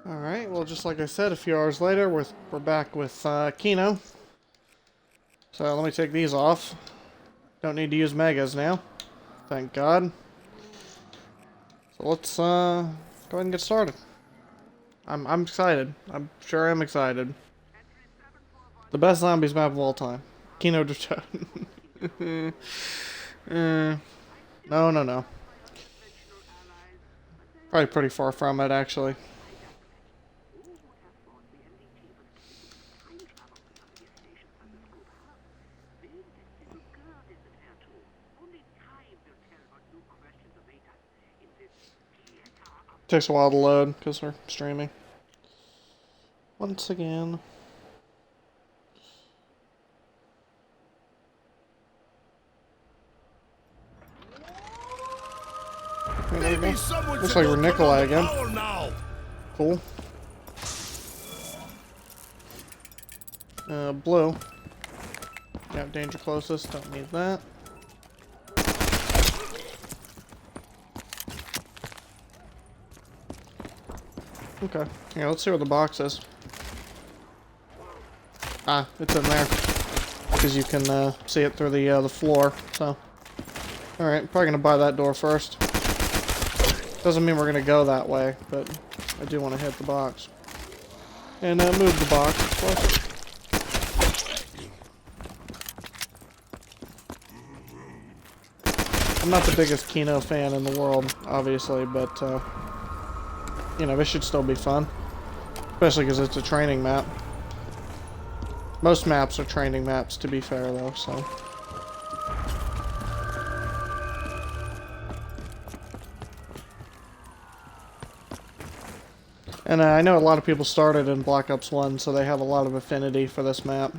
Alright, well, just like I said, a few hours later, we're back with Kino. So let me take these off. Don't need to use megas now. Thank God. So let's go ahead and get started. I'm excited. I'm sure I'm excited. The best zombies map of all time. Kino Der Toten. No. Probably pretty far from it, actually. Takes a while to load because we're streaming. Once again. There we go. Looks like we're Nikolai again. Cool. Blue. Yeah, danger closest. Don't need that. Okay. Yeah, let's see where the box is. Ah, it's in there. Because you can see it through the floor. So, alright, probably gonna buy that door first. Doesn't mean we're gonna go that way, but I do want to hit the box. And move the box, of course. I'm not the biggest Kino fan in the world, obviously, but you know, this should still be fun. Especially because it's a training map. Most maps are training maps, to be fair, though, so. And I know a lot of people started in Black Ops 1, so they have a lot of affinity for this map.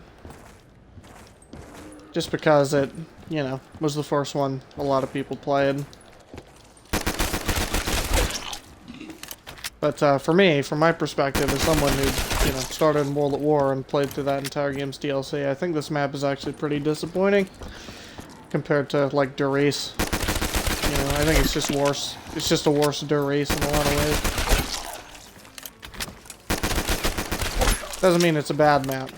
Just because it, you know, was the first one a lot of people played. But for me, from my perspective, as someone who, you know, started in World at War and played through that entire game's DLC, I think this map is actually pretty disappointing compared to, like, Der Riese. You know, I think it's just worse. It's just a worse Der Riese in a lot of ways. Doesn't mean it's a bad map.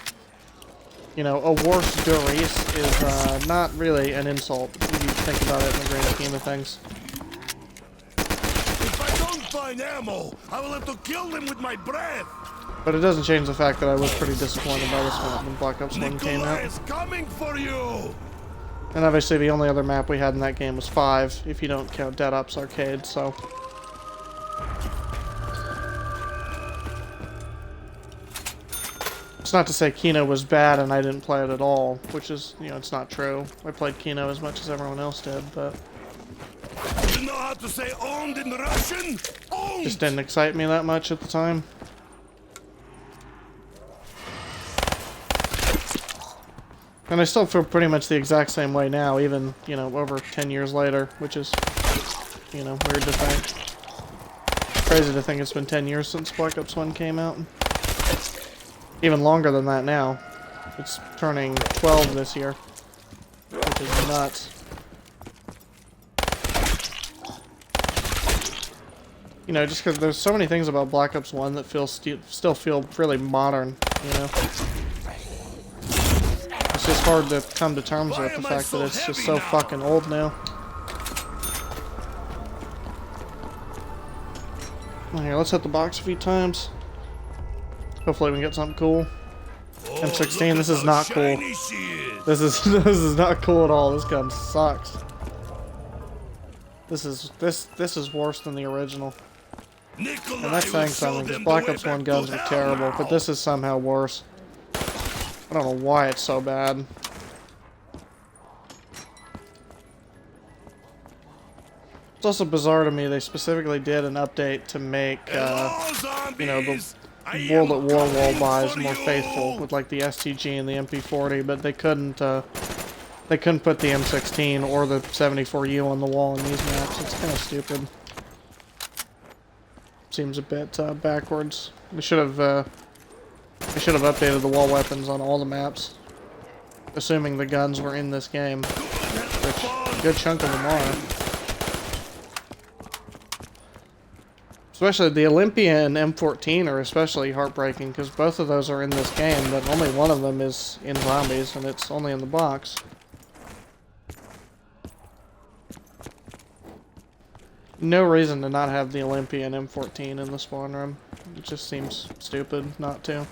You know, a worse Der Riese is not really an insult if you think about it in the grand scheme of things. Find ammo. I will have to kill them with my breath. But it doesn't change the fact that I was pretty disappointed by this map when Black Ops 1 came out. Is coming for you. And obviously the only other map we had in that game was 5, if you don't count Dead Ops Arcade, so. It's not to say Kino was bad and I didn't play it at all, which is, you know, it's not true. I played Kino as much as everyone else did, but. You know how to say owned in Russian? Owned! Just didn't excite me that much at the time. And I still feel pretty much the exact same way now, even, you know, over 10 years later, which is, you know, weird to think. Crazy to think it's been 10 years since Black Ops 1 came out. Even longer than that now. It's turning 12 this year, which is nuts. You know, just because there's so many things about Black Ops 1 that still feel really modern, you know? It's just hard to come to terms with the fact that it's just so fucking old now. Well, here, let's hit the box a few times. Hopefully we can get something cool. M16, this is not cool. This is not cool at all. This gun sucks. This is worse than the original. And that's saying something, because Black Ops 1 guns were terrible, but this is somehow worse. I don't know why it's so bad. It's also bizarre to me they specifically did an update to make, you know, the World at War wall buys more faithful with, like, the STG and the MP40, but they couldn't put the M16 or the 74U on the wall in these maps. It's kind of stupid. Seems a bit backwards. We should have updated the wall weapons on all the maps, assuming the guns were in this game, which a good chunk of them are. Especially the Olympia and M14 are especially heartbreaking because both of those are in this game, but only one of them is in zombies, and it's only in the box. No reason to not have the Olympia and M14 in the spawn room. It just seems stupid not to.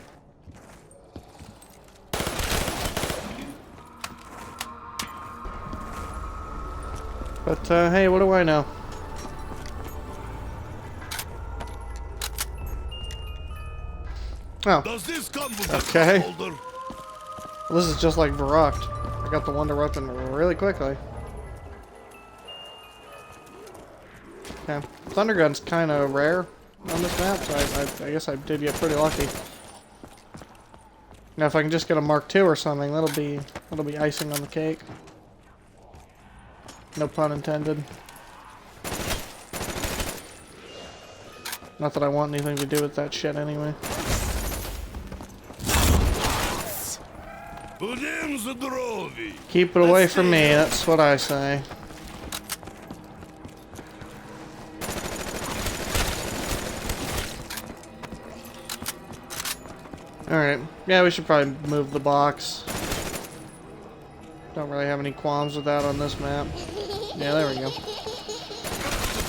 But, hey, what do I know? Oh. Does this come with Okay. a holder? Well, this is just like Varrocked. I got the Wonder Weapon really quickly. Okay. Thunder Gun's kind of rare on this map, so I guess I did get pretty lucky. Now, if I can just get a Mark II or something, that'll be icing on the cake. No pun intended. Not that I want anything to do with that shit anyway. Keep it away from me, that's what I say. Alright, yeah, we should probably move the box. Don't really have any qualms with that on this map. Yeah, there we go.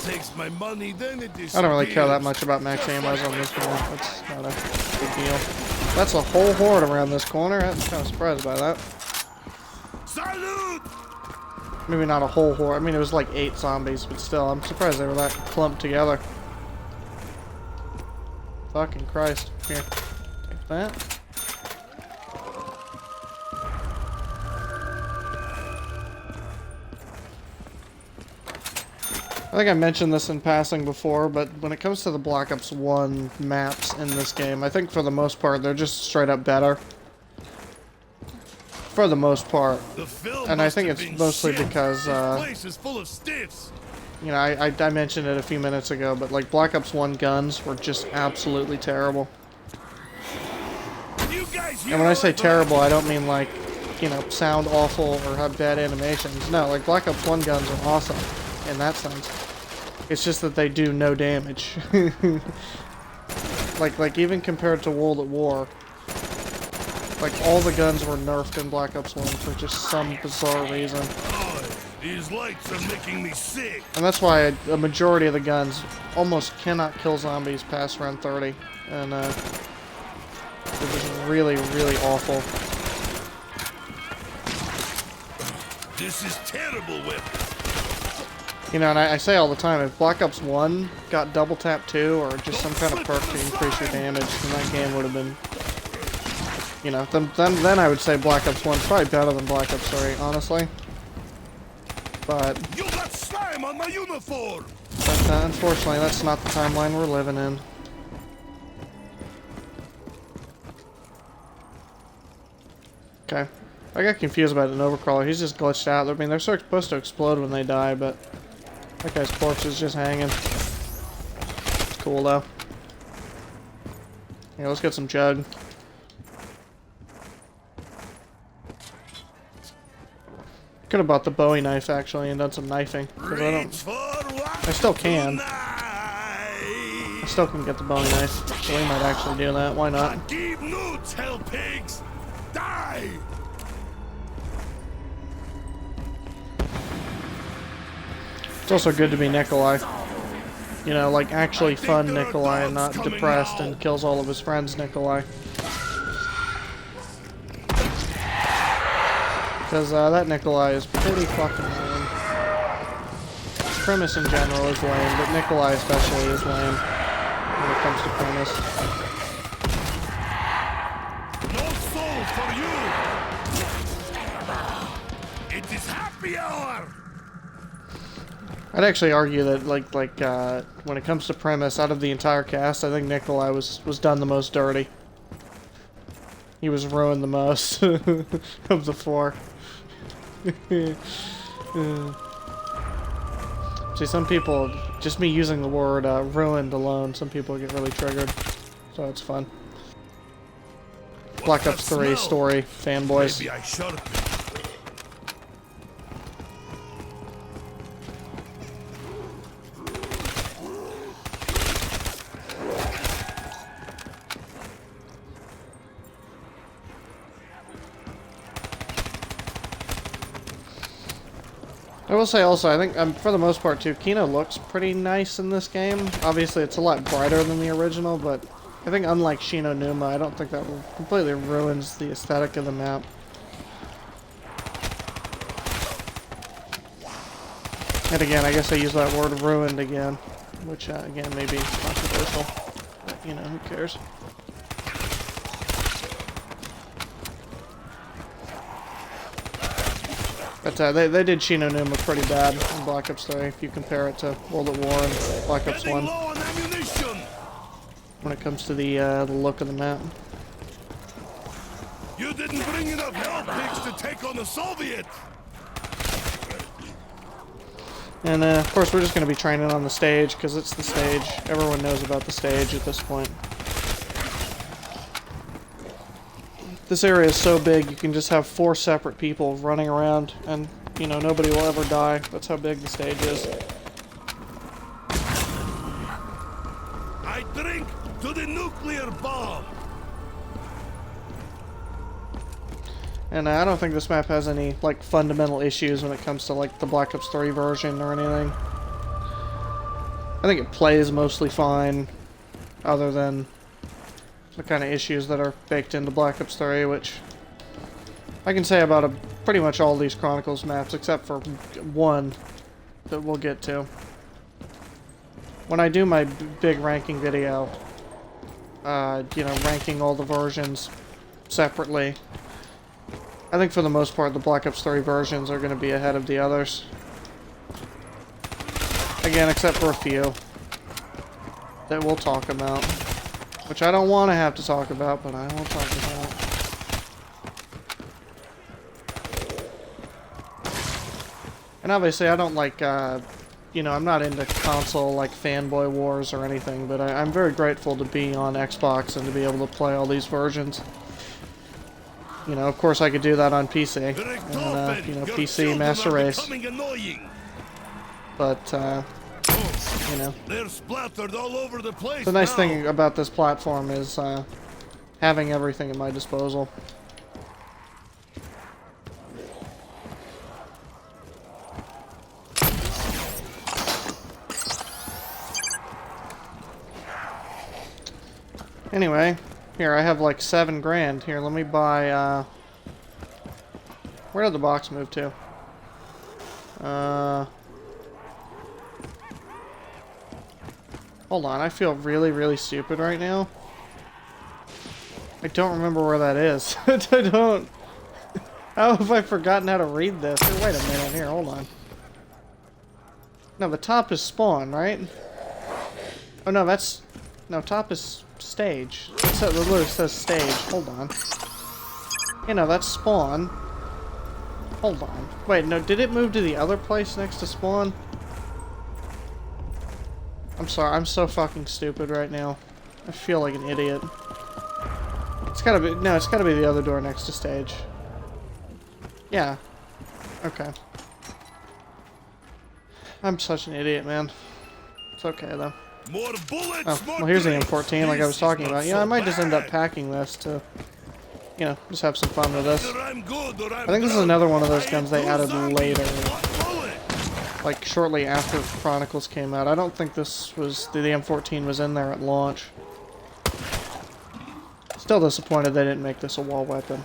Takes my money, then it I don't really care that much about max ammos on this map. That's not a big deal. That's a whole horde around this corner. I'm kind of surprised by that. Salute! Maybe not a whole horde. I mean, it was like 8 zombies, but still, I'm surprised they were that clumped together. Fucking Christ. Here. Take that. I think I mentioned this in passing before, but when it comes to the Black Ops 1 maps in this game, I think for the most part, they're just straight up better. For the most part. And I think it's mostly because, you know, I mentioned it a few minutes ago, but like Black Ops 1 guns were just absolutely terrible. And when I say terrible, I don't mean like, you know, sound awful or have bad animations. No, like Black Ops 1 guns are awesome in that sense. It's just that they do no damage. like even compared to World at War, like all the guns were nerfed in Black Ops 1 for just some bizarre reason. These lights are making me sick. And that's why a majority of the guns almost cannot kill zombies past round 30. And they're just really, really awful. This is terrible weapon. You know, and I say all the time, if Black Ops 1 got double tap 2 or just some kind of perk to increase your damage, then that game would have been, you know, then I would say Black Ops 1's probably better than Black Ops 3, honestly. But you got slime on my uniform. But unfortunately, that's not the timeline we're living in. Okay. I got confused about an overcrawler. He's just glitched out. I mean, they're supposed to explode when they die, but that guy's corpse is just hanging. It's cool, though. Yeah, let's get some jug. Could have bought the Bowie knife, actually, and done some knifing. Because I still can. I still can get the Bowie knife. So we might actually do that. Why not? Keep newts, hell pigs! Die! It's also good to be Nikolai. You know, like actually fun Nikolai and not depressed and kills all of his friends Nikolai. Because that Nikolai is pretty fucking lame. Premise in general is lame, but Nikolai especially is lame when it comes to premise. No soul for you! It is happy hour! I'd actually argue that, when it comes to premise, out of the entire cast, I think Nikolai was done the most dirty. He was ruined the most of the 4. See, some people, just me using the word ruined alone, some people get really triggered. So it's fun. Black Ops 3 story, fanboys. Maybe I should have been. I will say also, I think, for the most part too, Kino looks pretty nice in this game. Obviously, it's a lot brighter than the original, but I think unlike Shino Numa, I don't think that completely ruins the aesthetic of the map. And again, I guess I use that word ruined again, which again may be controversial, but you know, who cares? But they did Shino Numa pretty bad in Black Ops 3 if you compare it to World at War and Black Ops 1 when it comes to the look of the map. You didn't bring enough hell pigs to take on the Soviets. And of course we're just going to be training on the stage because it's the stage. Everyone knows about the stage at this point. This area is so big you can just have 4 separate people running around and, you know, nobody will ever die. That's how big the stage is. I drink to the nuclear bomb. And I don't think this map has any, like, fundamental issues when it comes to, like, the Black Ops 3 version or anything. I think it plays mostly fine, other than the kind of issues that are baked into Black Ops 3, which I can say about pretty much all these Chronicles maps, except for one that we'll get to. When I do my big ranking video, you know, ranking all the versions separately, I think for the most part the Black Ops 3 versions are going to be ahead of the others. Again, except for a few that we'll talk about. Which I don't want to have to talk about, but I will talk about. And obviously I don't like, you know, I'm not into console, like, fanboy wars or anything, but I'm very grateful to be on Xbox and to be able to play all these versions. You know, of course I could do that on PC, and, you know, PC Master Race. But, you know, they're splattered all over the place. the nice thing about this platform is having everything at my disposal. Anyway, here I have like 7 grand. Here, let me buy. Where did the box move to? Hold on, I feel really, really stupid right now. I don't remember where that is. I don't. How have I forgotten how to read this? Here, wait a minute. Here, hold on. No, the top is spawn, right? Oh no, that's... No, top is stage. It literally says stage. Hold on. You know, that's spawn. Hold on. Wait, no, did it move to the other place next to spawn? I'm sorry, I'm so fucking stupid right now. I feel like an idiot. It's gotta be, no, it's gotta be the other door next to stage. Yeah. Okay. I'm such an idiot, man. It's okay, though. More bullets, Oh, more well, here's the drinks. M14 like I was This talking is about. not You know, I so might just end up bad. packing this to, you know, just have some fun with this. Either I'm good or I'm I think this is drunk. another one of those I guns ain't they too added zombie. later. What bullet? Like, shortly after Chronicles came out. I don't think this was... The M14 was in there at launch. Still disappointed they didn't make this a wall weapon.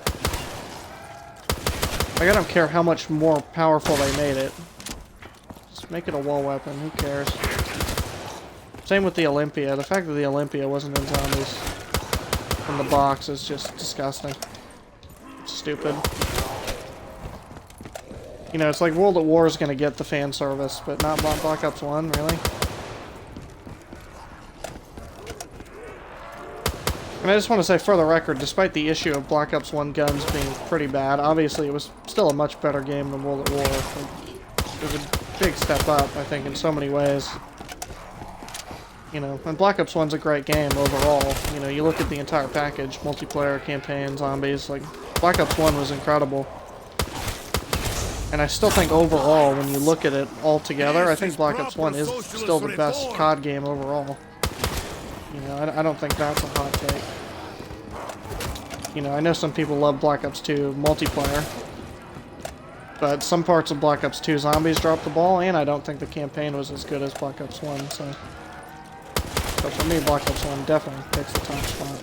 Like, I don't care how much more powerful they made it. Just make it a wall weapon. Who cares? Same with the Olympia. The fact that the Olympia wasn't in zombies from the box is just disgusting. Stupid. You know, it's like World at War is going to get the fan service, but not Black Ops 1, really? And I just want to say, for the record, despite the issue of Black Ops 1 guns being pretty bad, obviously it was still a much better game than World at War. It was a big step up, I think, in so many ways. You know, and Black Ops 1's a great game overall. You know, you look at the entire package, multiplayer, campaign, zombies, like, Black Ops 1 was incredible. And I still think overall, when you look at it all together, I think Black Ops 1 is still the best COD game overall. You know, I don't think that's a hot take. You know, I know some people love Black Ops 2 multiplayer. But some parts of Black Ops 2 Zombies dropped the ball, and I don't think the campaign was as good as Black Ops 1, so... But for me, Black Ops 1 definitely takes the top spot.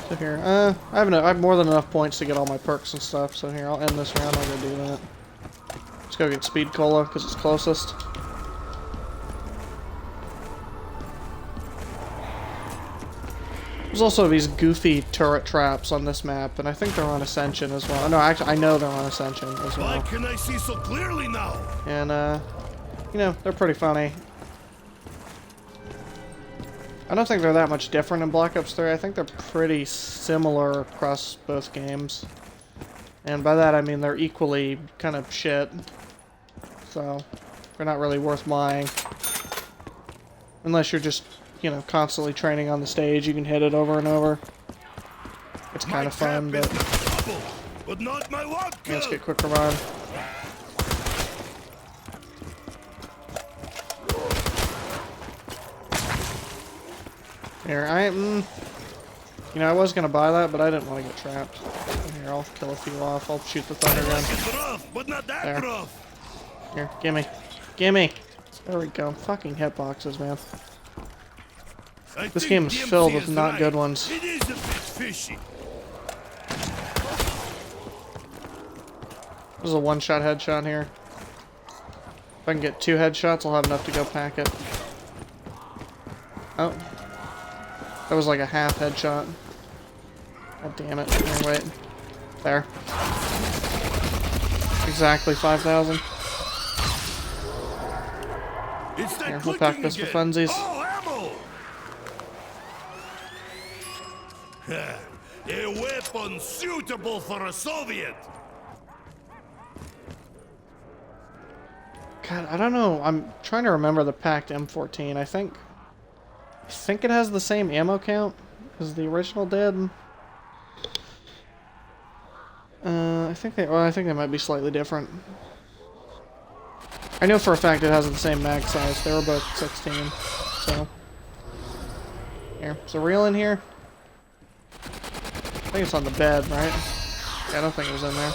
So here, I have more than enough points to get all my perks and stuff, so here, I'll end this round, I'll go do that. Let's go get Speed Cola, because it's closest. There's also these goofy turret traps on this map, and I think they're on Ascension as well. No, actually, I know they're on Ascension as well. Why can I see so clearly now? And, you know, they're pretty funny. I don't think they're that much different in Black Ops 3. I think they're pretty similar across both games. And by that I mean they're equally kind of shit. So, they're not really worth buying. Unless you're just, you know, constantly training on the stage, you can hit it over and over. It's kind of fun, but not my vodka. Yeah, let's get quick revive. Here, you know, I was gonna buy that, but I didn't want to get trapped. Here, I'll kill a few off. I'll shoot the thunder gun. It's rough, but not that There. rough. Here, gimme. Gimme! There we go. Fucking hitboxes, man. This game is filled with not good ones. It is a bit fishy. There's a one-shot headshot here. If I can get 2 headshots, I'll have enough to go pack it. Oh. That was like a half headshot. God damn it. Here, wait. There. Exactly 5,000. Here, we'll pack this for funsies. Oh, ammo! A weapon suitable for a Soviet. God, I don't know. I'm trying to remember the packed M14. I think it has the same ammo count as the original did. I think they might be slightly different. I know for a fact it has the same mag size. They were both 16. So here, is a reel in here? I think it's on the bed, right? Yeah, I don't think it was in there.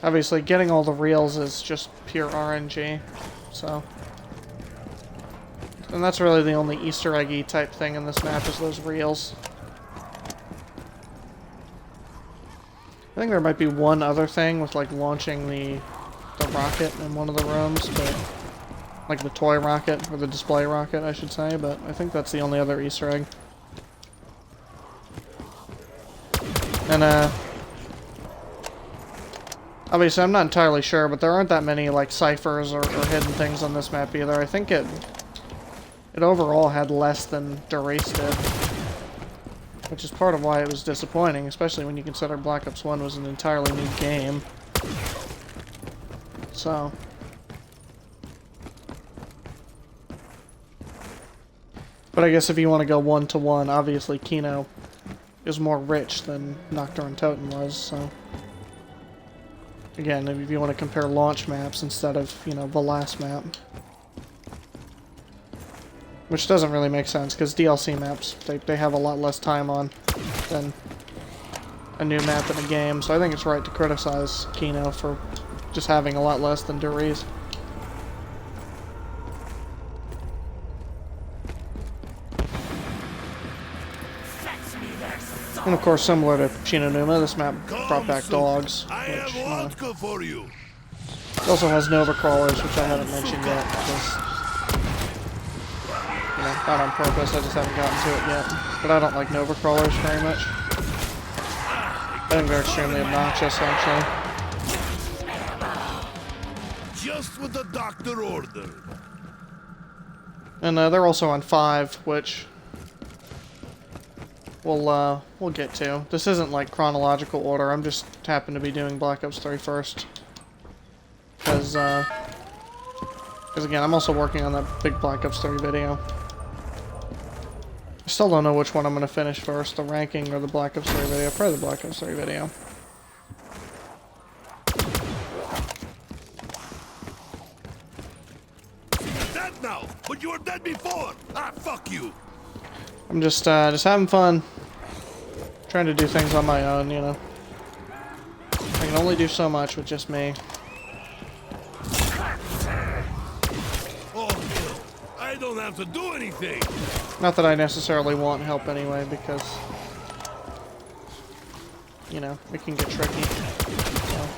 Obviously, getting all the reels is just pure RNG, so... And that's really the only Easter eggy type thing in this map, is those reels. I think there might be one other thing with, like, launching the rocket in one of the rooms, but... Like the toy rocket, or the display rocket, I should say, but I think that's the only other Easter egg. And, obviously, I'm not entirely sure, but there aren't that many, like, ciphers or hidden things on this map either. I think it overall had less than Der Toten did. Which is part of why it was disappointing, especially when you consider Black Ops 1 was an entirely new game. So... But I guess if you want to go one-to-one, obviously Kino is more rich than Nocturne Toten was, so... Again, if you want to compare launch maps instead of, you know, the last map. Which doesn't really make sense, because DLC maps, they have a lot less time on than a new map in a game, so I think it's right to criticize Kino for just having a lot less than Der Toten. And of course, similar to Shinonuma, this map brought back dogs, which, it also has Nova Crawlers, which I haven't mentioned yet, because, you know, not on purpose, I just haven't gotten to it yet. But I don't like Nova Crawlers very much. I think they're extremely obnoxious, actually. Just what the doctor ordered. And they're also on 5, which... We'll get to. This isn't like chronological order, I'm just happen to be doing Black Ops 3 first. Because again, I'm also working on that big Black Ops 3 video. I still don't know which one I'm going to finish first, the ranking or the Black Ops 3 video. Probably the Black Ops 3 video. dead now, but you were dead before. Ah, fuck you. I'm just having fun. Trying to do things on my own, you know. I can only do so much with just me. Oh, I don't have to do anything. Not that I necessarily want help anyway, because, you know, it can get tricky. So.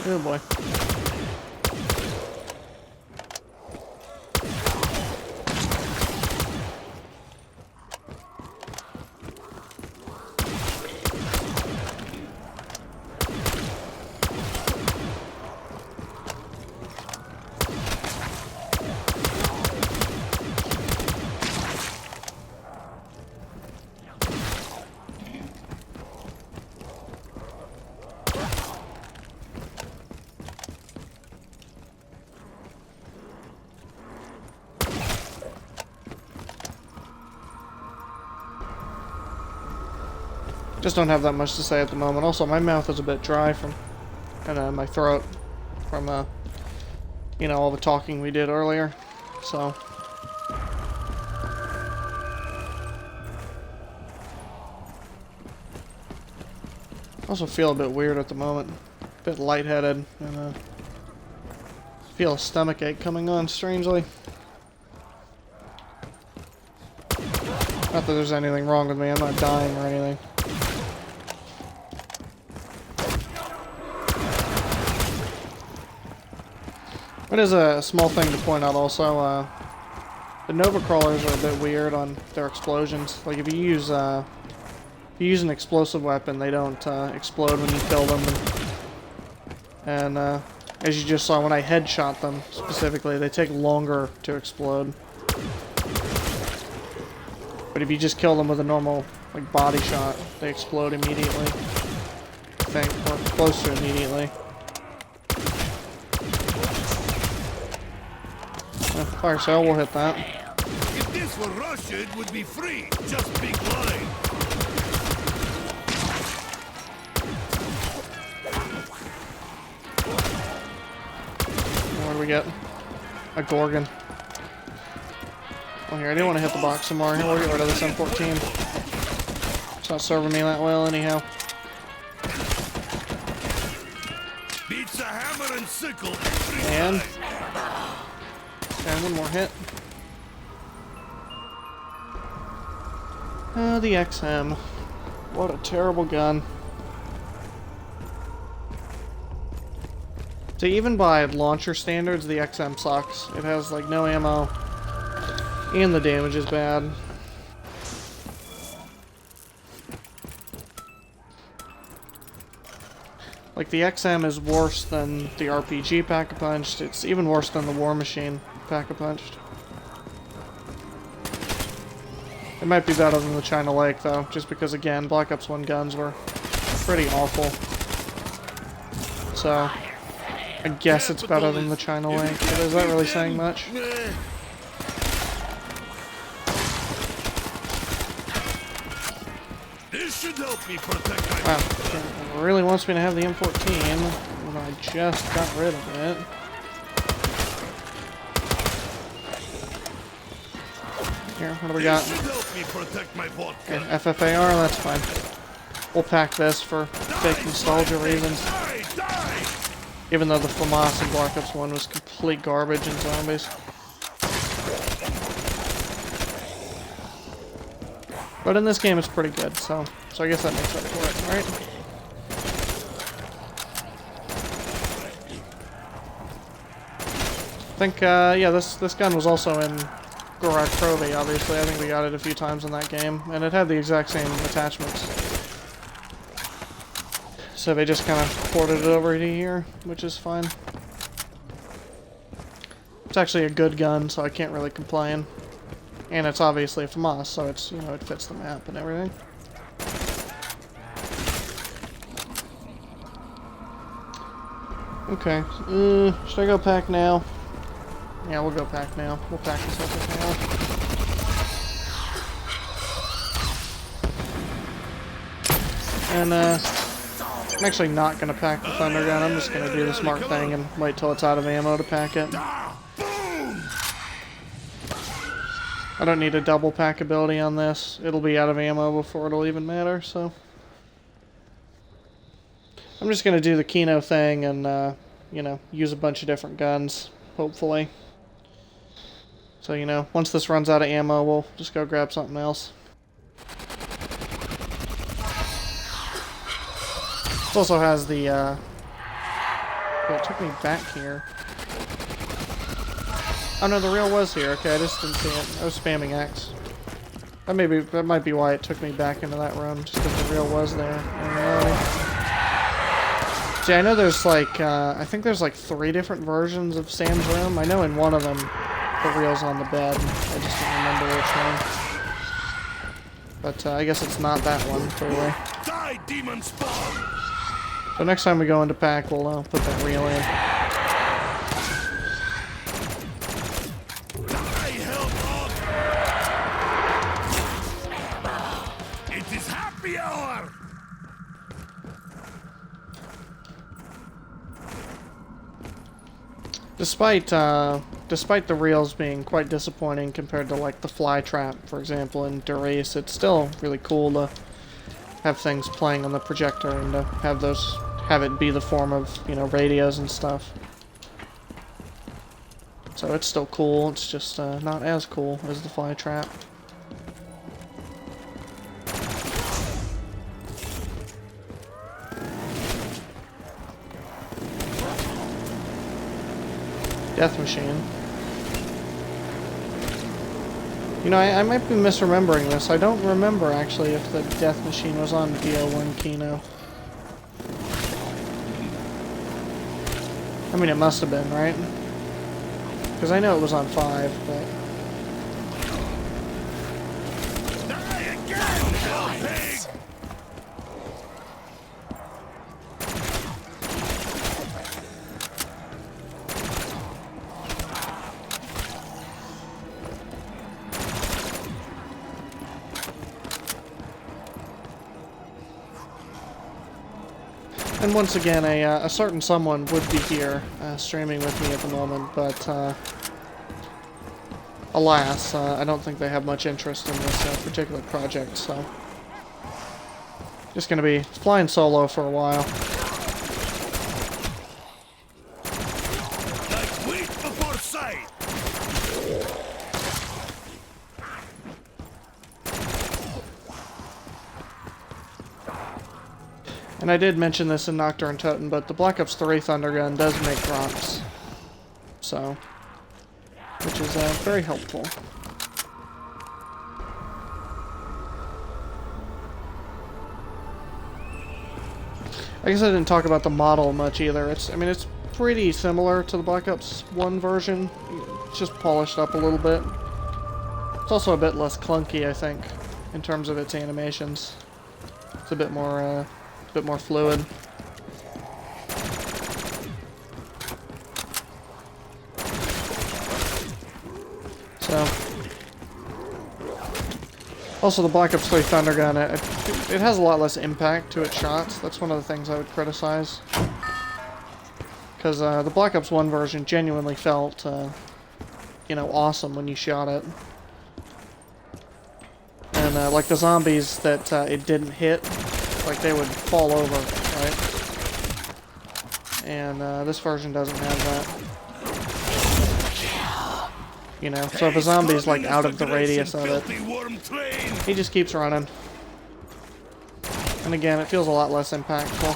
Oh boy. Just don't have that much to say at the moment. Also, my mouth is a bit dry from, and my throat from, you know, all the talking we did earlier. So. Also feel a bit weird at the moment. A bit lightheaded, and, feel a stomach ache coming on strangely. Not that there's anything wrong with me. I'm not dying or anything. It is a small thing to point out also, the Nova Crawlers are a bit weird on their explosions. Like if you use an explosive weapon, they don't explode when you kill them. And as you just saw when I headshot them specifically, they take longer to explode. But if you just kill them with a normal like body shot, they explode immediately. I think, or close to immediately. Fire cell, we'll hit that. If this were Russia, it would be free. Just big line. What do we get? A Gorgon. Oh, here, I didn't want to hit the box some more. Here, we'll get rid of this M14. It's not serving me that well, anyhow. Beats a hammer and sickle. And one more hit. The XM. What a terrible gun. So even by launcher standards, the XM sucks. It has like no ammo, and the damage is bad. Like the XM is worse than the RPG Pack-a-Punched. It's even worse than the War Machine Pack-a-Punched. It might be better than the China Lake though, just because again, Black Ops 1 guns were pretty awful. So, I guess it's better than the China Lake, but is that really saying much? This should help me protect my... Wow, it really wants me to have the M14, and I just got rid of it. Here, what do we got? This should help me protect my vodka. Okay, FFAR, that's fine. We'll pack this for fake nostalgia reasons. Even though the FAMAS in Black Ops 1 was complete garbage in zombies. But in this game it's pretty good, so I guess that makes up for it, right? I think, yeah, this gun was also in Gorak Provi, obviously. I think we got it a few times in that game, and it had the exact same attachments. So they just kind of ported it over to here, which is fine. It's actually a good gun, so I can't really complain. And it's obviously a FAMAS, so it's, you know, it fits the map and everything. Okay, should I go pack now? Yeah, we'll go pack now. We'll pack this up now. And, I'm actually not gonna pack the Thunder Gun. I'm just gonna do the smart thing and wait till it's out of ammo to pack it. I don't need a double pack ability on this. It'll be out of ammo before it'll even matter, so... I'm just gonna do the Kino thing and, you know, use a bunch of different guns, hopefully. So, you know, once this runs out of ammo, we'll just go grab something else. This also has the, well, it took me back here. Oh no, the reel was here. Okay, I just didn't see it. I was spamming X. That might be why it took me back into that room, just because the reel was there. See, I know there's like, I think there's like 3 different versions of Sam's room. I know in one of them, the reel's on the bed. I just don't remember which one. But I guess it's not that one, clearly. Die, demon spawn! So next time we go into pack, we'll put that reel in. Die, hellbog! It is happy hour! Despite the reels being quite disappointing compared to like the fly trap, for example, in Durace, it's still really cool to have things playing on the projector and to have it be the form of, you know, radios and stuff. So it's still cool, it's just not as cool as the fly trap. Death Machine. You know, I might be misremembering this. I don't remember, actually, if the Death Machine was on DO1 Kino. I mean, it must have been, right? Because I know it was on 5, but... Die again, hell pig! And once again, a certain someone would be here, streaming with me at the moment, but, alas, I don't think they have much interest in this particular project, so... Just gonna be flying solo for a while. Like wheat before sight! And I did mention this in Kino Der Toten, but the Black Ops 3 Thunder Gun does make drops. So, which is very helpful. I guess I didn't talk about the model much either. I mean, it's pretty similar to the Black Ops 1 version. It's just polished up a little bit. It's also a bit less clunky, I think, in terms of its animations. It's a bit more fluid. So, also the Black Ops 3 Thunder Gun, it has a lot less impact to its shots. That's one of the things I would criticize. Because the Black Ops 1 version genuinely felt, you know, awesome when you shot it. And like the zombies that it didn't hit, like they would fall over, right? And this version doesn't have that. You know, so if a zombie's like out of the radius of it, he just keeps running. And again, it feels a lot less impactful.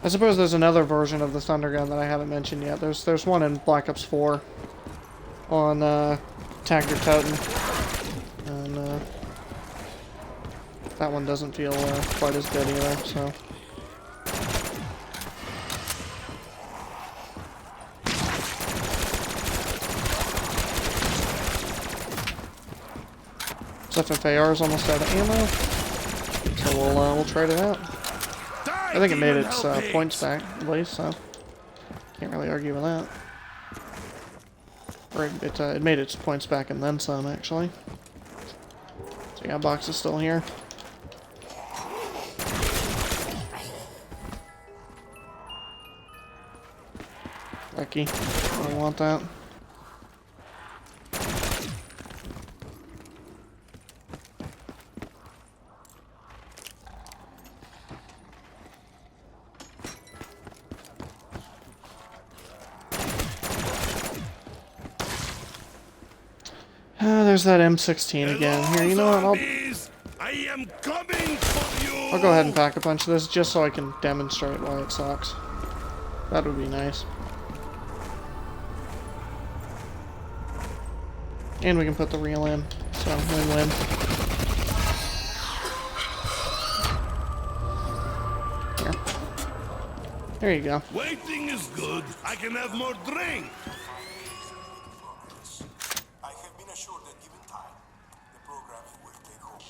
I suppose there's another version of the Thunder Gun that I haven't mentioned yet. There's one in Black Ops 4 on Kino Der Toten. And that one doesn't feel quite as good either, so... This FFAR is almost out of ammo, so we'll trade it out. I think it made its points back, at least, so can't really argue with that. Or it made its points back and then some, actually. So yeah, box is still here. Lucky. I don't want that. There's that M16 again. Here, you know what? I am coming for you. I'll go ahead and pack a bunch of this just so I can demonstrate why it sucks. That would be nice. And we can put the reel in, so win-win. Here. There you go. Waiting is good. I can have more drink. I have been assured that given time, the programming will take hold.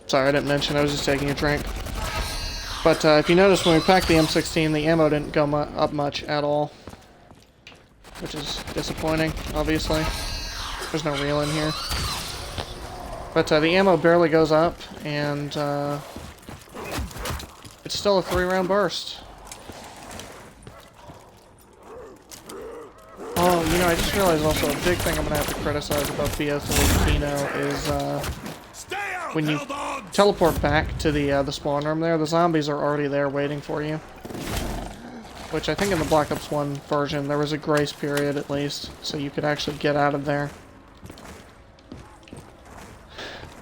Sorry, I didn't mention, I was just taking a drink. But if you notice, when we packed the M16, the ammo didn't go up much at all. Which is disappointing, obviously. There's no reel in here. But the ammo barely goes up, and it's still a 3-round burst. Oh, you know, I just realized also a big thing I'm going to have to criticize about Bo3 Kino is when you teleport back to the spawn room there, the zombies are already there waiting for you. Which I think in the Black Ops 1 version there was a grace period at least, so you could actually get out of there.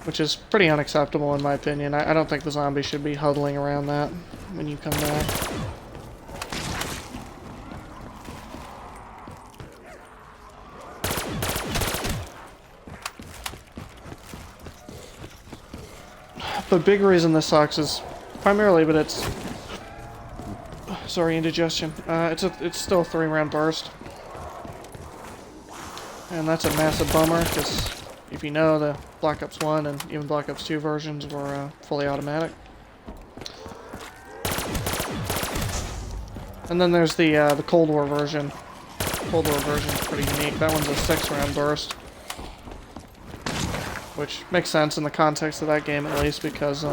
Which is pretty unacceptable in my opinion. I don't think the zombies should be huddling around that when you come back. The big reason this sucks is primarily, but it's... Sorry, indigestion. It's still a 3-round burst. And that's a massive bummer, because if you know, the Black Ops 1 and even Black Ops 2 versions were fully automatic. And then there's the Cold War version. Cold War version is pretty unique. That one's a 6-round burst. Which makes sense in the context of that game, at least, because,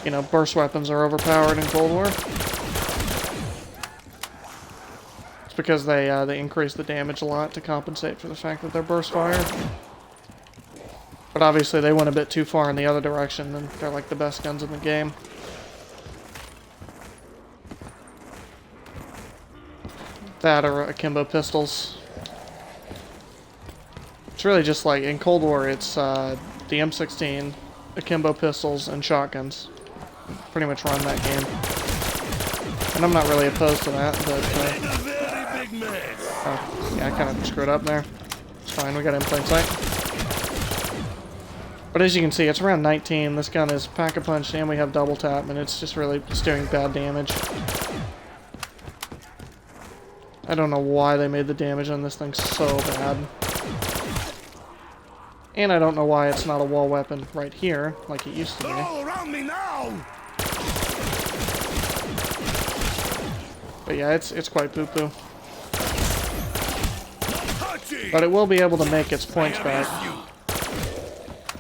you know, burst weapons are overpowered in Cold War. It's because they increase the damage a lot to compensate for the fact that they're burst fire. But obviously they went a bit too far in the other direction, and they're like the best guns in the game. That or akimbo pistols. It's really just like, in Cold War, it's the M16, akimbo pistols, and shotguns. Pretty much run that game. And I'm not really opposed to that, but... oh, yeah, I kind of screwed up there. It's fine, we got it in plain sight. But as you can see, it's around 19. This gun is pack-a-punch, and we have double tap, and it's just really just doing bad damage. I don't know why they made the damage on this thing so bad. And I don't know why it's not a wall weapon right here, like it used to be. They're all around me now. But yeah, it's quite poo-poo. But it will be able to make its points back.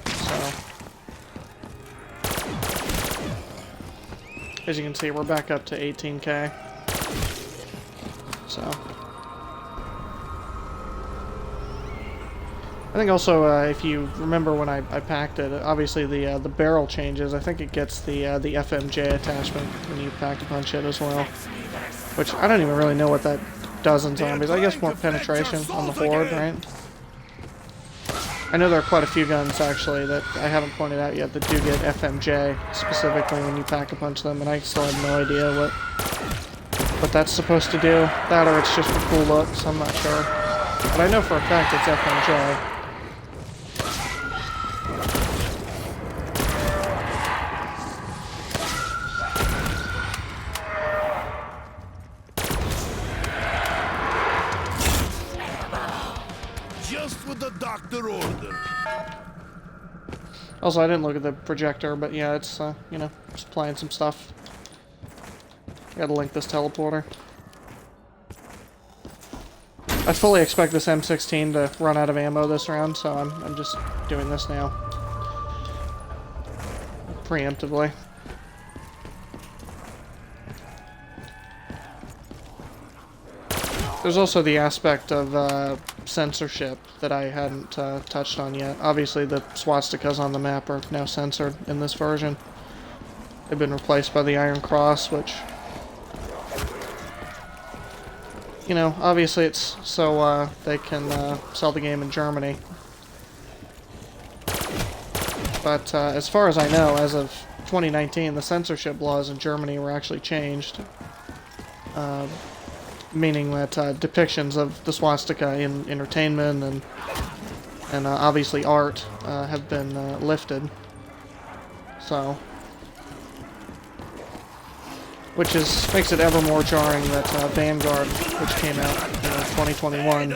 So, as you can see, we're back up to 18k. So, I think also, if you remember when I packed it, obviously the barrel changes. I think it gets the FMJ attachment when you pack-a-punch it as well. Which, I don't even really know what that does in zombies. I guess more penetration on the horde, right? I know there are quite a few guns, actually, that I haven't pointed out yet that do get FMJ, specifically when you pack-a-punch them, and I still have no idea what that's supposed to do. That or it's just for cool looks, I'm not sure. But I know for a fact it's FMJ. just what the doctor ordered. Also, I didn't look at the projector, but yeah, it's, you know, just playing some stuff. Gotta link this teleporter. I fully expect this M16 to run out of ammo this round, so I'm just doing this now. Preemptively. There's also the aspect of censorship that I hadn't touched on yet. Obviously, the swastikas on the map are now censored in this version. They've been replaced by the Iron Cross, which, you know, obviously it's so they can sell the game in Germany. But as far as I know, as of 2019, the censorship laws in Germany were actually changed. Meaning that depictions of the swastika in entertainment and obviously art have been lifted. So, which makes it ever more jarring that Vanguard, which came out in 2021,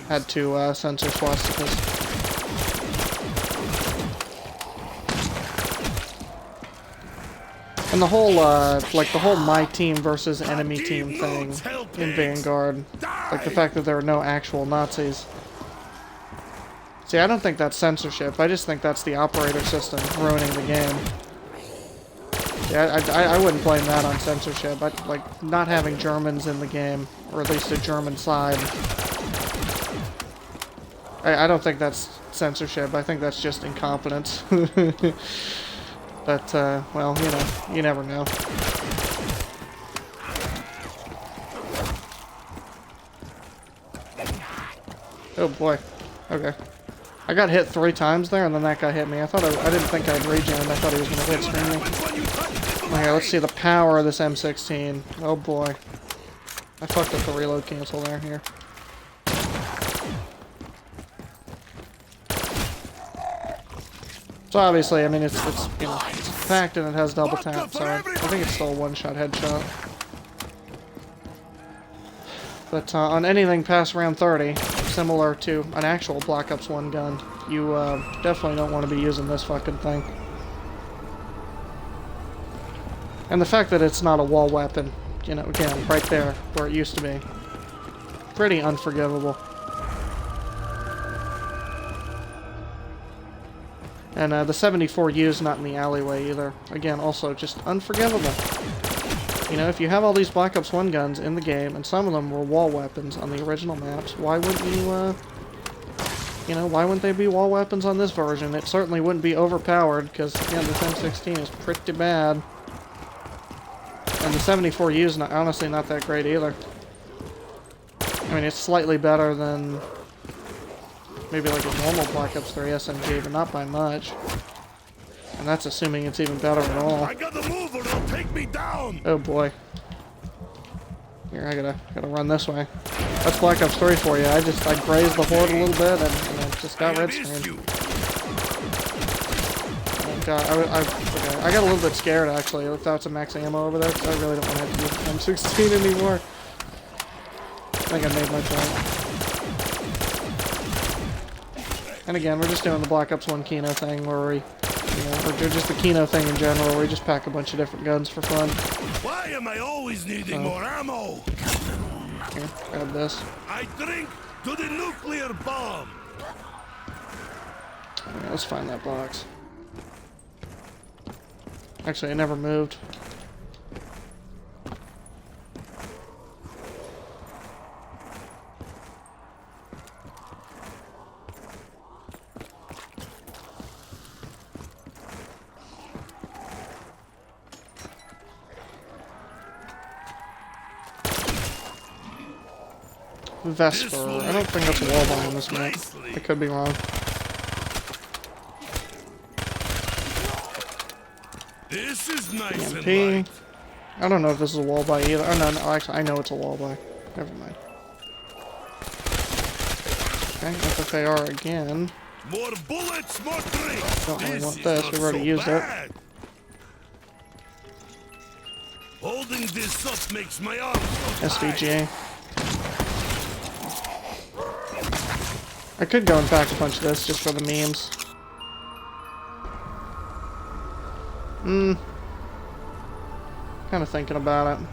had to censor swastikas. And the whole, like, the whole my team versus enemy team thing in Vanguard, like the fact that there are no actual Nazis. See, I don't think that's censorship, I just think that's the operator system ruining the game. Yeah, I wouldn't blame that on censorship. Like, not having Germans in the game, or at least a German side. I don't think that's censorship, I think that's just incompetence. But, well, you know, you never know. Oh boy. Okay. I got hit 3 times there, and then that guy hit me. I didn't think I'd regen, I thought he was going to hit screen me. Okay, let's see the power of this M16. Oh boy. I fucked up the reload cancel there, here. So obviously, I mean, it's you know, it's packed and it has double tap, so I think it's still a one-shot headshot. But on anything past round 30, similar to an actual Black Ops 1 gun, you definitely don't want to be using this fucking thing. And the fact that it's not a wall weapon, you know, again, right there, where it used to be, pretty unforgivable. And the 74U's not in the alleyway either. Again, also just unforgivable. You know, if you have all these Black Ops 1 guns in the game, and some of them were wall weapons on the original maps, why wouldn't you, you know, why wouldn't they be wall weapons on this version? It certainly wouldn't be overpowered, because, again, this M16 is pretty bad. And the 74U's honestly not that great either. I mean, it's slightly better than maybe like a normal Black Ops 3 SMG, but not by much. And that's assuming it's even better at all. I got the move or they'll take me down. Oh boy. Here, I gotta run this way. That's Black Ops 3 for you. I grazed the horde a little bit and I just got red screen. Oh god, okay. I got a little bit scared actually. I looked out some max ammo over there because I really don't want to have to use M16 anymore. I think I made my point. And again, we're just doing the Black Ops 1 Kino thing where we, you know, or just the Kino thing in general where we just pack a bunch of different guns for fun. Why am I always needing more ammo? Here, grab this. I drink to the nuclear bomb. Okay, let's find that box. Actually, it never moved. Vesper. I don't think that's a wall bomb on this map. I could be wrong. This is nice and EMP. light. I don't know if this is a wall buy either. Oh no, actually I know it's a wall buy. Never mind. Okay, FFAR again. More bullets, more drinks. Don't really want this. We've already used it. Holding this up makes my arms SVG. I could go and pack a bunch of this just for the memes. Kind of thinking about it.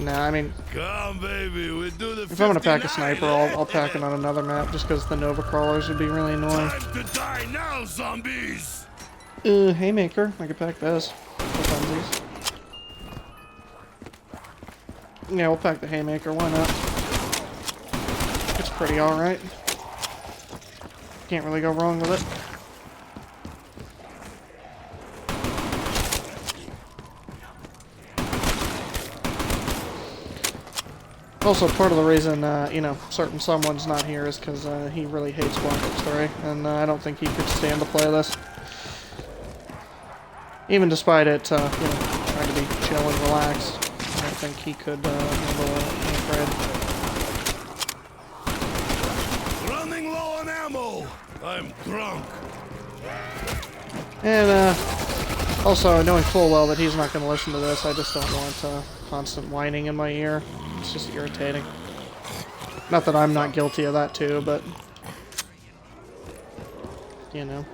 Nah, I mean, Come, baby, we do the if I'm gonna pack a 59, sniper, eh? I'll pack it on another map just because the Nova crawlers would be really annoying. Time to die now, zombies! Haymaker. I could pack those. For funsies. Yeah, we'll pack the Haymaker. Why not? It's pretty alright. Can't really go wrong with it. Also, part of the reason, you know, certain someone's not here is because he really hates Black Ops 3, and I don't think he could stand to play this. Even despite it, you know, trying to be chill and relaxed, I don't think he could handle it, Running low on ammo! I'm drunk. And, also, knowing full well that he's not going to listen to this, I just don't want constant whining in my ear. It's just irritating. Not that I'm not guilty of that too, but you know,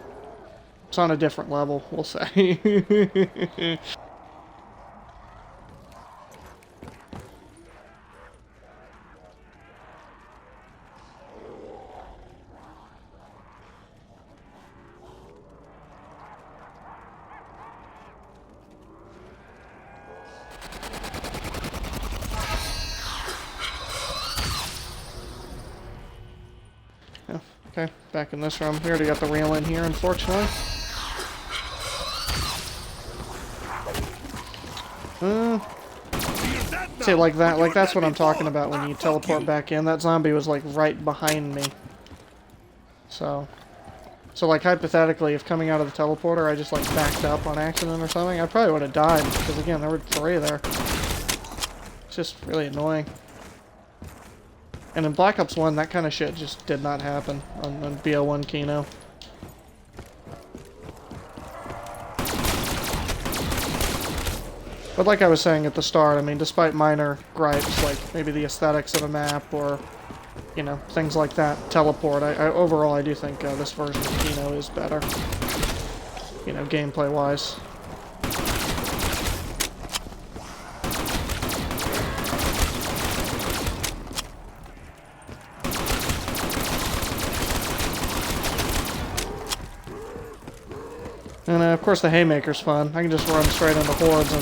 it's on a different level, we'll say. Okay, back in this room. We already got the rail in here, unfortunately. See, like that, like that's what I'm talking about when you teleport back in. That zombie was like right behind me. So like hypothetically, if coming out of the teleporter, I just like backed up on accident or something, I probably would have died because again, there were 3 there. It's just really annoying. And in Black Ops 1, that kind of shit just did not happen on BO1 Kino. But like I was saying at the start, I mean, despite minor gripes, like maybe the aesthetics of a map or, you know, things like that, teleport, overall I do think this version of Kino is better, you know, gameplay-wise. And of course the Haymaker's fun. I can just run straight into hordes and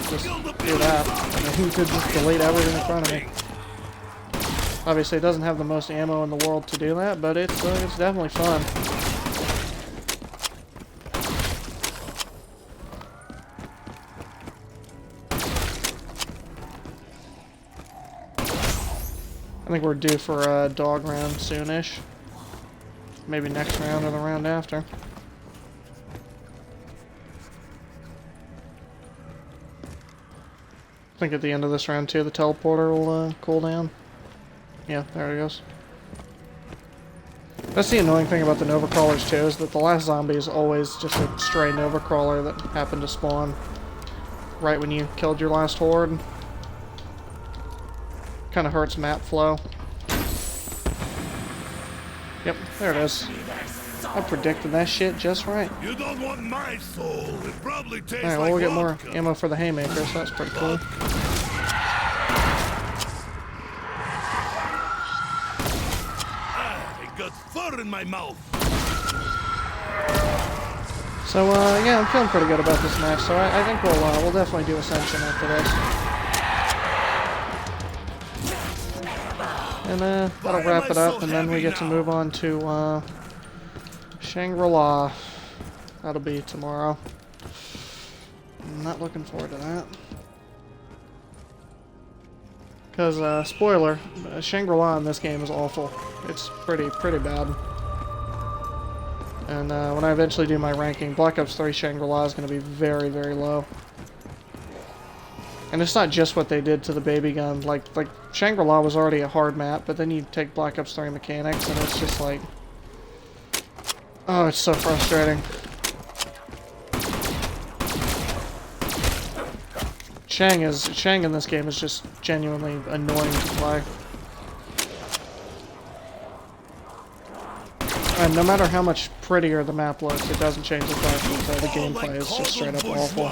just do that. I mean, you could just delete everything in front of me. Obviously it doesn't have the most ammo in the world to do that, but it's definitely fun. I think we're due for a dog round soonish. Maybe next round or the round after. I think at the end of this round too, the teleporter will cool down. Yeah, there it goes. That's the annoying thing about the Nova Crawlers too, is that the last zombie is always just a stray Nova Crawler that happened to spawn right when you killed your last horde. Kind of hurts map flow. Yep, there it is. I predicted that shit just right. You don't want my soul. It probably tastes Alright, well, like we'll get more vodka. ammo for the Haymaker, so that's pretty cool. I got fur in my mouth. So, yeah, I'm feeling pretty good about this match, so I think we'll definitely do Ascension after this. And, that'll wrap it up, and then we get to move on to, Shangri-La. That'll be tomorrow. I'm not looking forward to that. Because, spoiler, Shangri-La in this game is awful. It's pretty bad. And, when I eventually do my ranking, Black Ops 3 Shangri-La is going to be very, very low. And it's not just what they did to the baby gun. Like Shangri-La was already a hard map, but then you take Black Ops 3 mechanics, and it's just like... Oh, it's so frustrating. Shang in this game is just genuinely annoying to play. And no matter how much prettier the map looks, it doesn't change the fact that the gameplay is just straight up awful.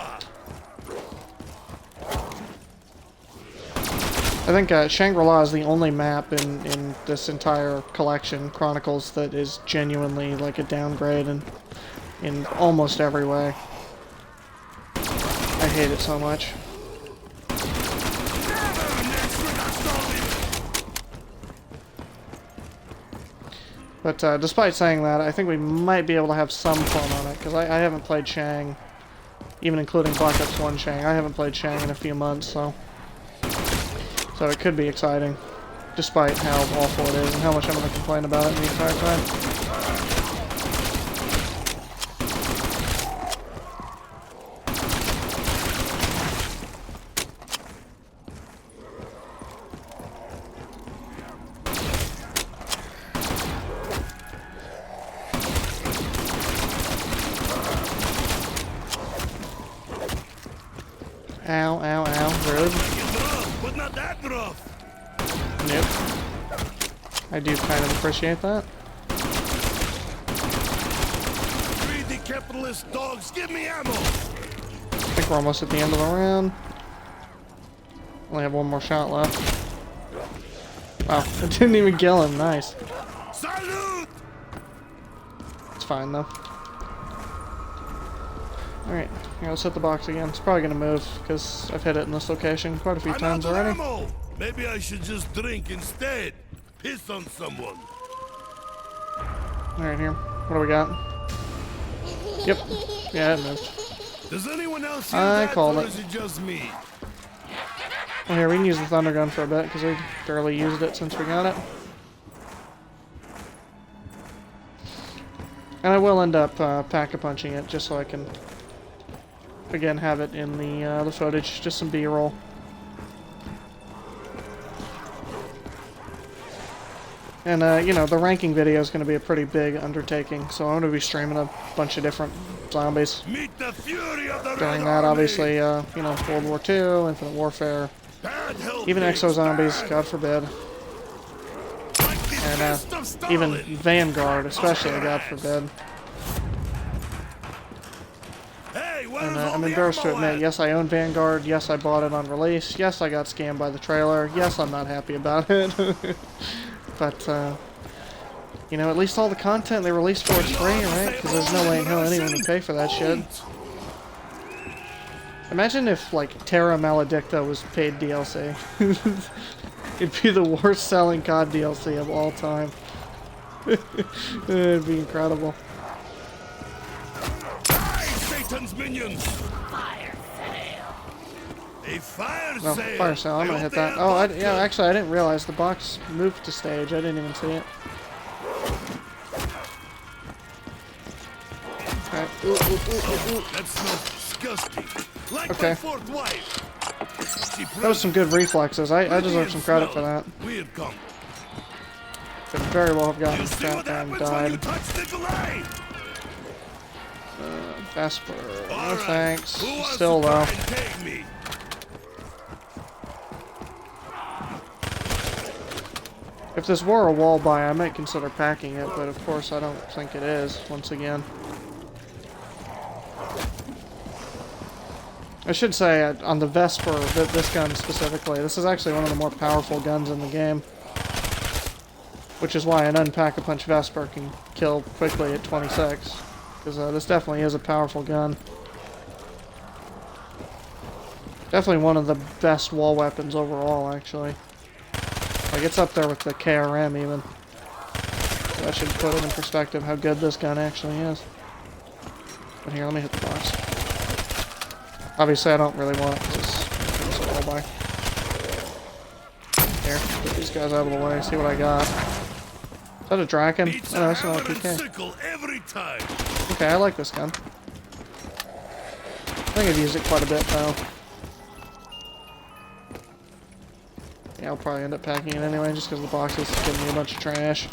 I think Shangri-La is the only map in this entire collection, Chronicles, that is genuinely like a downgrade in almost every way. I hate it so much. But despite saying that, I think we might be able to have some fun on it, because I haven't played Shang, even including Black Ops 1 Shang. I haven't played Shang in a few months, so it could be exciting, despite how awful it is and how much I'm going to complain about it the entire time. Ow, ow, ow, rude. But not that rough. Nope. I do kind of appreciate that. Greedy capitalist dogs, give me ammo. I think we're almost at the end of the round. Only have one more shot left. Wow, I didn't even kill him. Nice. Salute! It's fine though. Alright, here, let's hit the box again. It's probably gonna move, because I've hit it in this location quite a few times already. Ammo. Maybe I should just drink instead. Piss on someone. Alright, here. What do we got? Yep. Yeah, it moved. Does anyone else hear I that, called or it. is it just me? Well, here, we can use the thunder gun for a bit, because we barely used it since we got it. And I will end up pack-a-punching it, just so I can, again, have it in the footage, just some B-roll. And, you know, the ranking video is going to be a pretty big undertaking, so I'm going to be streaming a bunch of different zombies. Meet the fury of the During Red that, Army. obviously, you know, World War II, Infinite Warfare, Bad help even means exo-zombies, bad. God forbid. Like the And, fist of Stalin. even Vanguard, especially, God forbid. Hey, where's And all I'm the embarrassed to ammo admit, at? yes, I own Vanguard, yes, I bought it on release, yes, I got scammed by the trailer, yes, I'm not happy about it. But, you know, at least all the content they released for it's free, right? Because there's no way in hell anyone would pay for that shit. Imagine if, like, Terra Maledicta was paid DLC. It'd be the worst selling COD DLC of all time. It'd be incredible. Die, Satan's minions! Fire sale! A fire No, sale! fire sale, I'm I gonna hope hit they that. have Oh, vodka. yeah, actually, I didn't realize the box moved to stage. I didn't even see it. Okay. Ooh, ooh, ooh, ooh, ooh. That smells disgusting. Like Okay. my fourth wife. She That was some good reflexes. I deserve some credit for that. Weird come. Could very well have You gotten see that what and happens when you died. touch Nikolai? Vesper. No All right. thanks. Who wants Still to try though. and take me? If this were a wall buy, I might consider packing it, but of course I don't think it is, once again. I should say, on the Vesper, this gun specifically, this is actually one of the more powerful guns in the game. Which is why an unpack-a-punch Vesper can kill quickly at 26. Because this definitely is a powerful gun. Definitely one of the best wall weapons overall, actually. Like, it's up there with the KRM, even. So that should put it in perspective how good this gun actually is. But here, let me hit the box. Obviously, I don't really want it, because it's a wall buy. Here, get these guys out of the way, see what I got. Is that a Draken? Beats Oh, no, a that's not a hammer and PK. sickle every time. Okay, I like this gun. I think I've used it quite a bit, though. Yeah, I'll probably end up packing it anyway, just because the box is giving me a bunch of trash.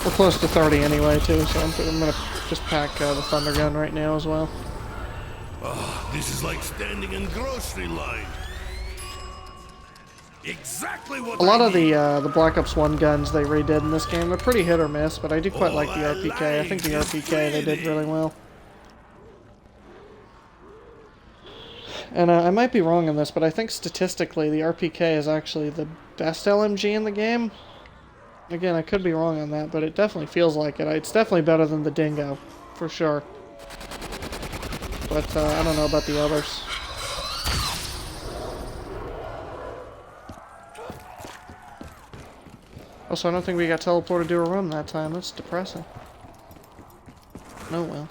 We're close to 30 anyway, too, so I'm gonna just pack the Thunder Gun right now as well. Oh, this is like standing in grocery line. Exactly what A lot I of the Black Ops 1 guns they redid in this game are pretty hit or miss, but I do quite like the RPK. I think the RPK they did really well. And I might be wrong on this, but I think statistically the RPK is actually the best LMG in the game. Again, I could be wrong on that, but it definitely feels like it. It's definitely better than the Dingo, for sure. But I don't know about the others. Also, I don't think we got teleported to a room that time. That's depressing. Oh well.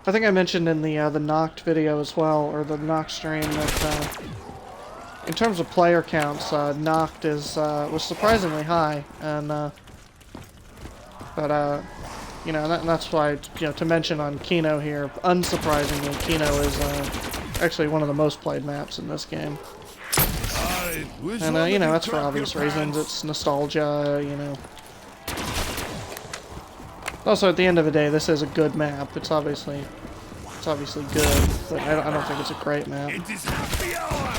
I think I mentioned in the Noct video as well, or the Noct stream, that in terms of player counts, Noct was surprisingly high, and you know, that's why, you know, to mention on Kino here, unsurprisingly, Kino is actually one of the most played maps in this game. And you know, that's for obvious reasons. It's nostalgia, you know. Also, at the end of the day, this is a good map. It's obviously good, but I don't think it's a great map. It is happy hour.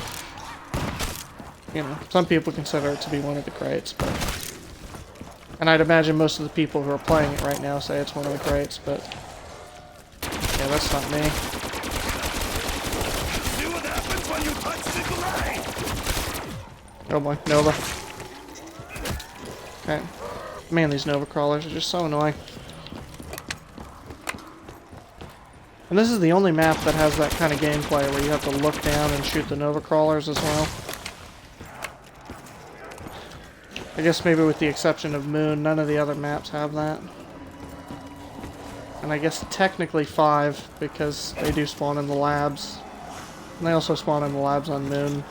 You know, some people consider it to be one of the greats, but... And I'd imagine most of the people who are playing it right now say it's one of the greats, but... Yeah, that's not me. See what happens when you touch the light. Oh boy, Nova. Okay. Man, these Nova crawlers are just so annoying. And this is the only map that has that kind of gameplay where you have to look down and shoot the Nova crawlers as well. I guess maybe with the exception of Moon, none of the other maps have that. And I guess technically 5, because they do spawn in the labs. And they also spawn in the labs on Moon.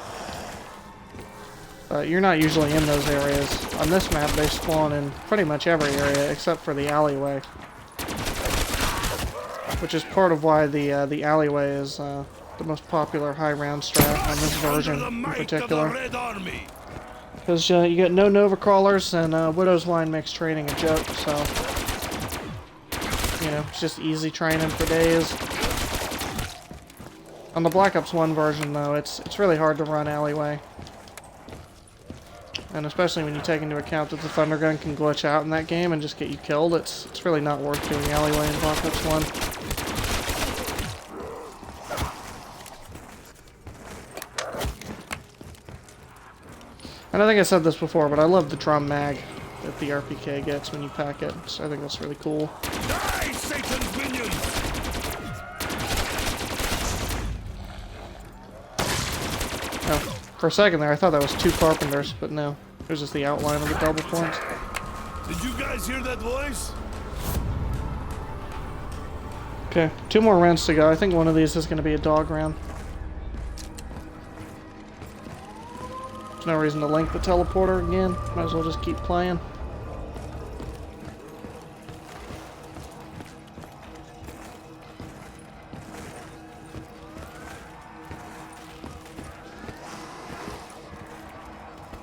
But you're not usually in those areas. On this map, they spawn in pretty much every area except for the alleyway. Which is part of why the alleyway is the most popular high round strat on this version in particular. Because you get no Nova crawlers, and Widow's Wine makes training a joke, so... You know, it's just easy training for days. On the Black Ops 1 version, though, it's really hard to run alleyway. And especially when you take into account that the Thunder Gun can glitch out in that game and just get you killed, it's really not worth doing alleyway in Black Ops 1. And I think I said this before, but I love the drum mag that the RPK gets when you pack it, so I think that's really cool. Die, Satan's minions! Oh, for a second there, I thought that was 2 Carpenters, but no. It was just the outline of the double points. Did you guys hear that voice? Okay, 2 more rounds to go. I think one of these is going to be a dog round. There's no reason to link the teleporter again. Might as well just keep playing.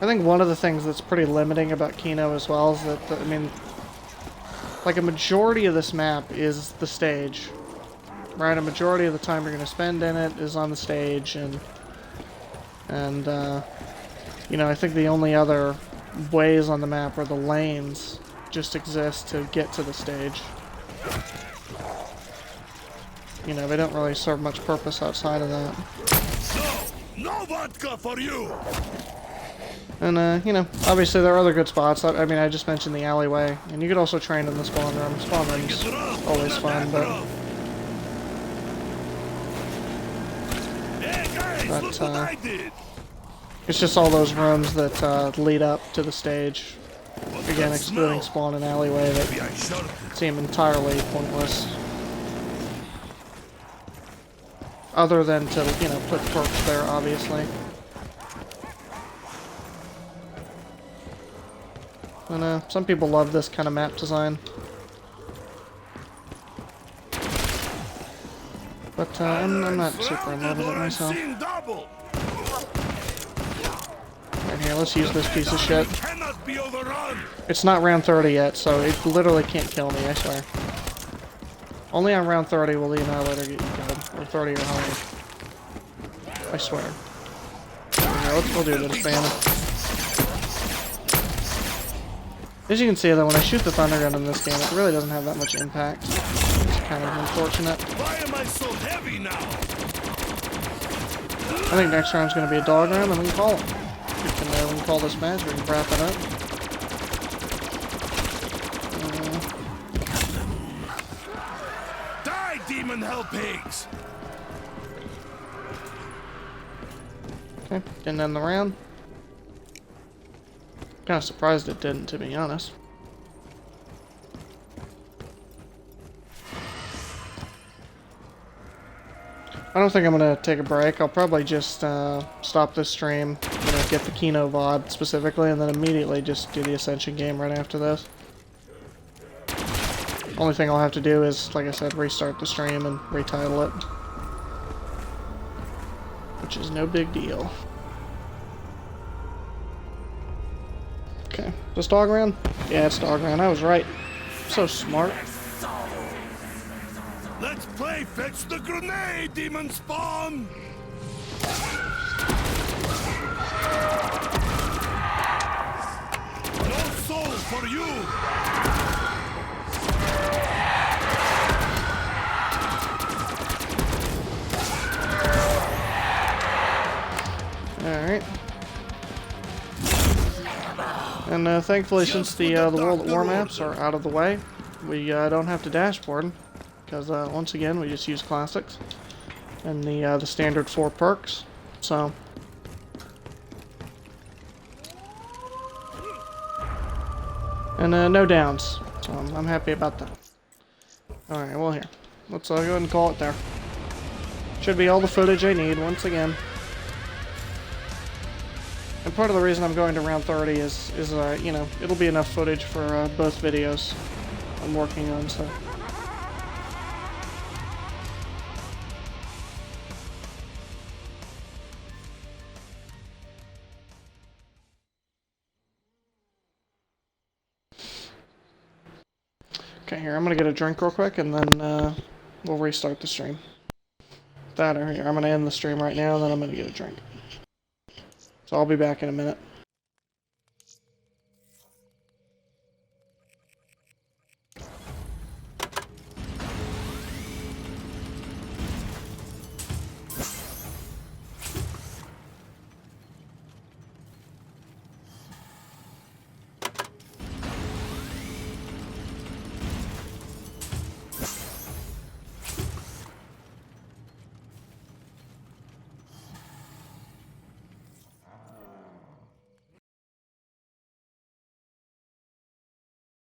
I think one of the things that's pretty limiting about Kino as well is that, I mean, like a majority of this map is the stage, right? A majority of the time you're going to spend in it is on the stage, and you know, I think the only other ways on the map are the lanes just exist to get to the stage. You know, they don't really serve much purpose outside of that. So, no vodka for you! And, you know, obviously there are other good spots. I mean, I just mentioned the alleyway, and you could also train in the spawn room. Spawn room's always fun, but... Hey guys, look what I did! It's just all those rooms that lead up to the stage. Again, excluding spawn and alleyway, that seem entirely pointless. Other than to, you know, put perks there, obviously. And some people love this kind of map design. But I'm not super in love with it myself. Seeing double. Right here, let's use this piece of shit. Cannot be overrun. It's not round 30 yet, so it literally can't kill me, I swear. Only on round 30 will the Annihilator get you killed. Or 30 or higher. I swear. There we go, we'll do this banner. As you can see, though, when I shoot the Thunder Gun in this game, it really doesn't have that much impact. It's kind of unfortunate. Why am I so heavy now? I think next round's going to be a dog round, and we can call it. We can call this match, we can wrap it up. Die, demon hell pigs! Okay, didn't end the round. Kind of surprised it didn't, to be honest. I don't think I'm gonna take a break. I'll probably just stop this stream, get the Kino VOD specifically, and then immediately just do the Ascension game right after this. Only thing I'll have to do is, like I said, restart the stream and retitle it. Which is no big deal. Okay, this dog round? Yeah, it's dog round. I was right. So smart. Let's play fetch the grenade, demon spawn! No soul for you! Alright. And thankfully, since the World at War maps are out of the way, we don't have to dashboard, because once again, we just use classics and the standard 4 perks. So, and no downs. So I'm happy about that. All right, well here, let's go ahead and call it there. Should be all the footage I need once again. And part of the reason I'm going to round 30 is you know, it'll be enough footage for both videos I'm working on, so. Okay, here, I'm gonna get a drink real quick, and then we'll restart the stream. That or here, I'm gonna end the stream right now, and then I'm gonna get a drink. So I'll be back in a minute.